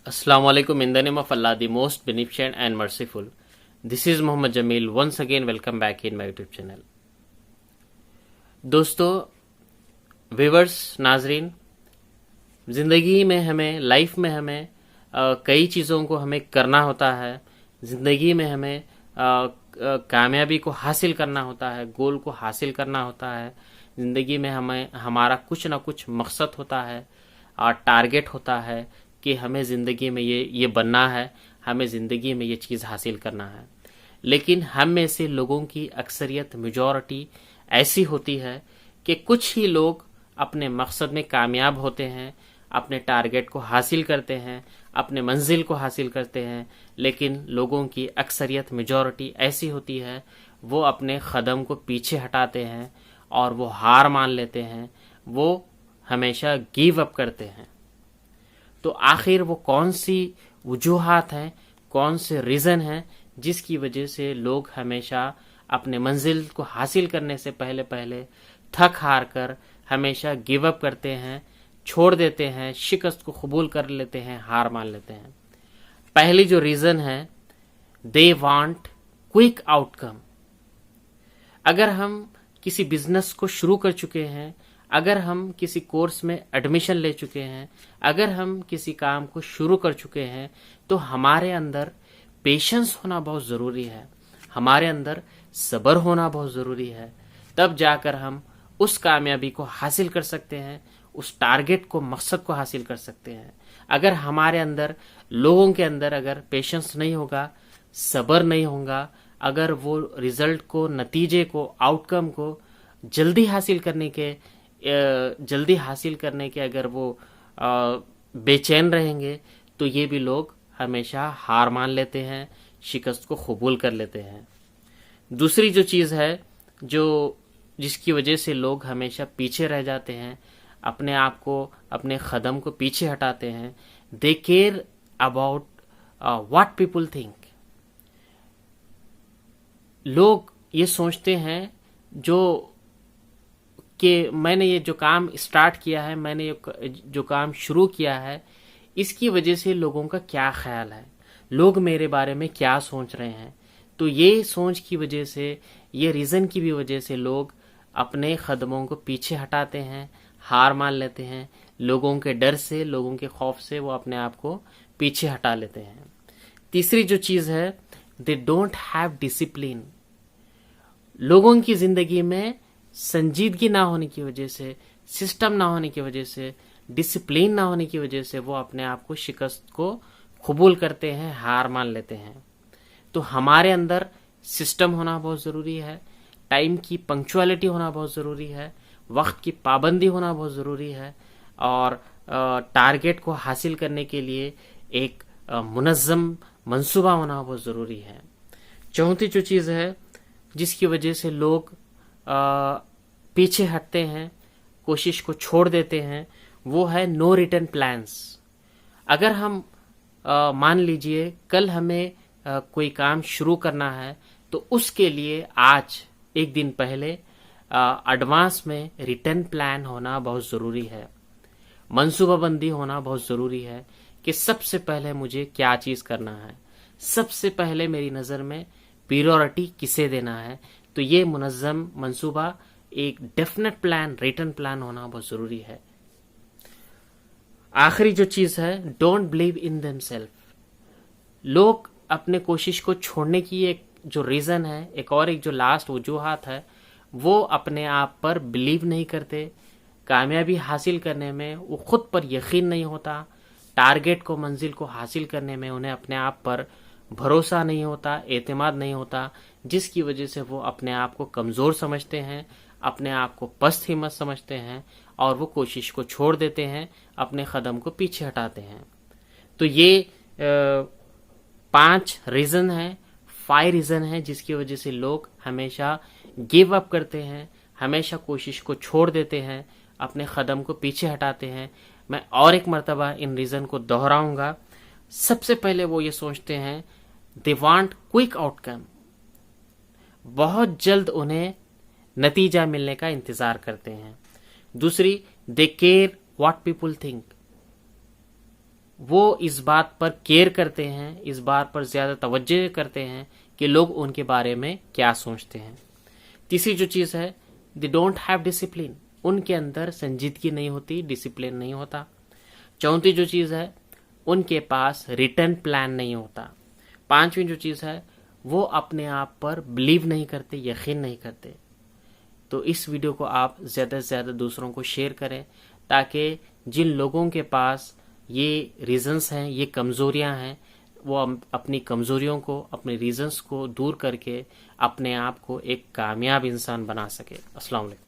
Assalamu alaikum. In the name of Allah, the most beneficent and merciful. This is Muhammad Jamil. Once again, welcome back in my YouTube channel. दोस्तों, viewers, नाजरीन, ज़िंदगी में हमें, life में हमें कई चीज़ों को हमें करना होता है। ज़िंदगी में हमें कामयाबी को हासिल करना होता है, गोल को हासिल करना होता है। ज़िंदगी में हमें हमारा कुछ ना कुछ मकसद होता है और टारगेट होता है कि हमें ज़िंदगी में ये बनना है, हमें ज़िंदगी में ये चीज़ हासिल करना है। लेकिन हम में से लोगों की अक्सरियत, मेजॉरिटी ऐसी होती है कि कुछ ही लोग अपने मकसद में कामयाब होते हैं, अपने टारगेट को हासिल करते हैं, अपने मंजिल को हासिल करते हैं। लेकिन लोगों की अक्सरियत, मेजॉरिटी ऐसी होती है, वो अपने कदम को पीछे हटाते हैं और वो हार मान लेते हैं, वो हमेशा गिव अप करते हैं। तो आखिर वो कौन सी वजूहात हैं, कौन से रीज़न हैं जिसकी वजह से लोग हमेशा अपने मंजिल को हासिल करने से पहले पहले थक हार कर हमेशा गिव अप करते हैं, छोड़ देते हैं, शिकस्त को कबूल कर लेते हैं, हार मान लेते हैं। पहली जो रीज़न है, दे वांट क्विक आउटकम। अगर हम किसी बिजनेस को शुरू कर चुके हैं, अगर हम किसी कोर्स में एडमिशन ले चुके हैं, अगर हम किसी काम को शुरू कर चुके हैं, तो हमारे अंदर पेशेंस होना बहुत ज़रूरी है, हमारे अंदर सब्र होना बहुत ज़रूरी है। तब जाकर हम उस कामयाबी को हासिल कर सकते हैं, उस टारगेट को, मकसद को हासिल कर सकते हैं। अगर हमारे अंदर, लोगों के अंदर अगर पेशेंस नहीं होगा, सब्र नहीं होगा, अगर वो रिजल्ट को, नतीजे को, आउटकम को जल्दी हासिल करने के अगर वो बेचैन रहेंगे, तो ये भी लोग हमेशा हार मान लेते हैं, शिकस्त को कबूल कर लेते हैं। दूसरी जो चीज़ है, जो जिसकी वजह से लोग हमेशा पीछे रह जाते हैं, अपने आप को, अपने कदम को पीछे हटाते हैं, they care about what people think. लोग ये सोचते हैं कि मैंने ये जो काम स्टार्ट किया है, मैंने ये जो काम शुरू किया है, इसकी वजह से लोगों का क्या ख्याल है, लोग मेरे बारे में क्या सोच रहे हैं। तो ये सोच की वजह से, ये रीज़न की भी वजह से लोग अपने कदमों को पीछे हटाते हैं, हार मान लेते हैं। लोगों के डर से, लोगों के खौफ से वो अपने आप को पीछे हटा लेते हैं। तीसरी जो चीज़ है, दे डोंट हैव डिसिप्लिन। लोगों की ज़िंदगी में संजीदगी ना होने की वजह से, सिस्टम ना होने की वजह से, डिसिप्लिन ना होने की वजह से वो अपने आप को, शिकस्त को कबूल करते हैं, हार मान लेते हैं। तो हमारे अंदर सिस्टम होना बहुत ज़रूरी है, टाइम की पंक्चुअलिटी होना बहुत ज़रूरी है, वक्त की पाबंदी होना बहुत ज़रूरी है, और टारगेट को हासिल करने के लिए एक मुनज़्ज़म मंसूबा होना बहुत ज़रूरी है। चौथी जो चीज़ है जिसकी वजह से लोग पीछे हटते हैं, कोशिश को छोड़ देते हैं, वो है नो रिटर्न प्लान्स। अगर हम मान लीजिए कल हमें कोई काम शुरू करना है, तो उसके लिए आज एक दिन पहले एडवांस में रिटर्न प्लान होना बहुत ज़रूरी है, मंसूबाबंदी होना बहुत ज़रूरी है कि सबसे पहले मुझे क्या चीज़ करना है, सबसे पहले मेरी नज़र में प्रायोरिटी किसे देना है। तो ये मुनज़्ज़म मंसूबा, एक डेफिनेट प्लान, रिटर्न प्लान होना बहुत ज़रूरी है। आखिरी जो चीज़ है, डोंट बिलीव इन देमसेल्फ। लोग अपने कोशिश को छोड़ने की एक जो रीज़न है, एक जो लास्ट वजूहात है, वो अपने आप पर बिलीव नहीं करते, कामयाबी हासिल करने में वो खुद पर यकीन नहीं होता, टारगेट को, मंजिल को हासिल करने में उन्हें अपने आप पर भरोसा नहीं होता, एतमाद नहीं होता, जिसकी वजह से वो अपने आप को कमज़ोर समझते हैं, अपने आप को पस्त हिम्मत समझते हैं और वो कोशिश को छोड़ देते हैं, अपने कदम को पीछे हटाते हैं। तो ये 5 रीज़न है, 5 रीज़न है जिसकी वजह से लोग हमेशा गिव अप करते हैं, हमेशा कोशिश को छोड़ देते हैं, अपने कदम को पीछे हटाते हैं। मैं और एक मर्तबा इन रीज़न को दोहराऊंगा। सबसे पहले वो ये सोचते हैं, दे वांट क्विक आउटकम, बहुत जल्द उन्हें नतीजा मिलने का इंतज़ार करते हैं। दूसरी, they care what people think, وہ اس بات پر کیئر کرتے ہیں، اس بات پر زیادہ توجہ کرتے ہیں کہ لوگ ان کے بارے میں کیا سوچتے ہیں۔ تیسری جو چیز ہے، دی ڈونٹ ہیو ڈسپلن، ان کے اندر سنجیدگی نہیں ہوتی، ڈسپلن نہیں ہوتا۔ چوتھی جو چیز ہے، ان کے پاس ریٹرن پلان نہیں ہوتا۔ پانچویں جو چیز ہے، وہ اپنے آپ پر بلیو نہیں کرتے، یقین نہیں کرتے۔ تو اس ویڈیو کو آپ زیادہ سے زیادہ دوسروں کو شیئر کریں، تاکہ جن لوگوں کے پاس یہ ریزنز ہیں، یہ کمزوریاں ہیں، وہ اپنی کمزوریوں کو، اپنے ریزنز کو دور کر کے اپنے آپ کو ایک کامیاب انسان بنا سکے۔ السلام علیکم۔